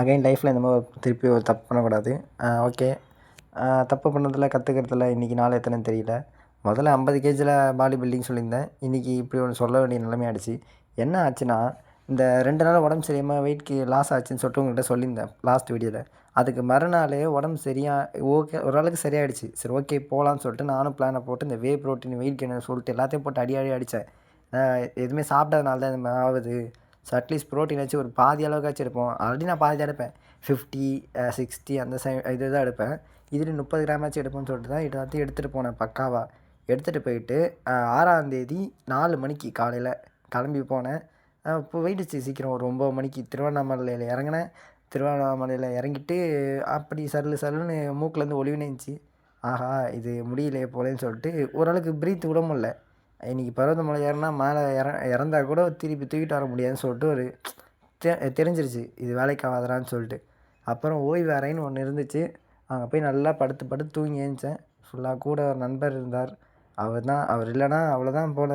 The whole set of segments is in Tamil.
அகைன் லைஃப்பில் இந்த மாதிரி திருப்பி ஒரு தப்பு பண்ணக்கூடாது. ஓகே. தப்பு பண்ணதில் கற்றுக்கிறதுல இன்றைக்கி நாள் எத்தனைன்னு தெரியல. முதல்ல 50 கேஜியில் பாடி பில்டிங் சொல்லியிருந்தேன். இன்றைக்கி இப்படி ஒன்று சொல்ல வேண்டிய நிலைமை ஆகிடுச்சு. என்ன ஆச்சுன்னா, இந்த 2 நாள் உடம்பு சரியாமல் வெயிட்க்கு லாஸ் ஆச்சுன்னு சொல்லிட்டு உங்கள்கிட்ட சொல்லியிருந்தேன் லாஸ்ட் வீடியோவில். அதுக்கு மறுநாளே உடம்பு ஓகே ஓரளவுக்கு சரியாயிடுச்சு. சரி ஓகே போகலான்னு சொல்லிட்டு நானும் பிளானை போட்டு இந்த ப்ரோட்டீன் வெயிட் கெயினர் சொல்லிட்டு எல்லாத்தையும் போட்டு அடி அடித்தேன். எதுவுமே சாப்பிட்டதுனால தான் இந்த மாதிரி ஆகுது. ஸோ அட்லீஸ்ட் ப்ரோட்டீன் வச்சு ஒரு பாதி அளவுக்காச்சும் எடுப்போம். ஆல்ரெடி நான் பாதி தான் எடுப்பேன். 50 60 அந்த இது தான் எடுப்பேன். இதில் 30 கிராமாச்சும் எடுப்போம்னு சொல்லிட்டு தான் எல்லாத்தையும் எடுத்துகிட்டு போனேன் பக்காவாக. எடுத்துகிட்டு போயிட்டு 6ஆம் தேதி 4 மணிக்கு காலையில் கிளம்பி போனேன். போயிடுச்சு சீக்கிரம் ஒரு 9 மணிக்கு திருவண்ணாமலையில் இறங்கினேன். திருவண்ணாமலையில் இறங்கிட்டு அப்படி சல்லுன்னு மூக்கிலேருந்து ஒளிவுனே இருந்துச்சு. ஆஹா இது முடியலையே போலேன்னு சொல்லிட்டு ஓரளவுக்கு ப்ரீத் விட முடியல. இன்றைக்கி பர்வதமலை ஏறினா மேலே இறந்தா கூட திருப்பி தூக்கிட்டு வர முடியாதுன்னு சொல்லிட்டு ஒரு தெரிஞ்சிருச்சு இது வேலைக்கு ஆகாதுடான்னு சொல்லிட்டு. அப்புறம் ஓய்வு அறைன்னு ஒன்று இருந்துச்சு. அங்கே போய் நல்லா படுத்து தூங்கி ஏந்திச்சேன். ஃபுல்லாக கூட ஒரு நண்பர் இருந்தார். அவர் இல்லைன்னா அவ்வளோதான் போல.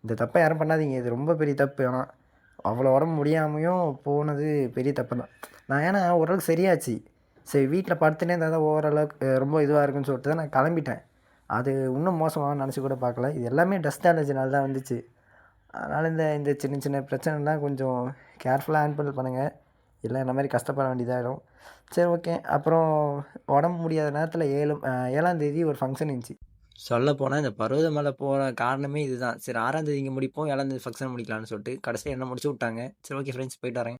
இந்த தப்பை யாரும் பண்ணாதீங்க. இது ரொம்ப பெரிய தப்பு. ஆனால் அவ்வளோ உடம்பு முடியாமையும் போனது பெரிய தப்பு தான். நான் ஏன்னா ஓரளவுக்கு சரியாச்சு. சரி வீட்டில் படுத்துனே இருந்தால் தான் ஓரளவுக்கு ரொம்ப இதுவாக இருக்குன்னு சொல்லிட்டு தான் நான் கிளம்பிட்டேன். அது இன்னும் மோசமாக நினச்சி கூட பார்க்கல. இது எல்லாமே டஸ்ட் அலர்ஜினால தான் வந்துச்சு. அதனால் இந்த சின்ன பிரச்சனைலாம் கொஞ்சம் கேர்ஃபுல்லாக ஹேண்டில் பண்ணுங்கள். இல்லை இந்த மாதிரி கஷ்டப்பட வேண்டியதாகிடும். சரி ஓகே. அப்புறம் உடம்பு முடியாத நேரத்தில் 7ஆம் தேதி ஒரு ஃபங்க்ஷன் இருந்துச்சு. சொல்லப்போனால் இந்த பருவதமலை போகிற காரணமே இதுதான். சரி 6ஆம் தேதி இங்கே முடிப்போம், 7ஆம் தேதி ஃபங்க்ஷன் முடிக்கலாம்னு சொல்லிட்டு கடைசியாக என்ன முடிச்சு விட்டாங்க. சரி ஓகே ஃப்ரெண்ட்ஸ் போயிட்டு வரேன்.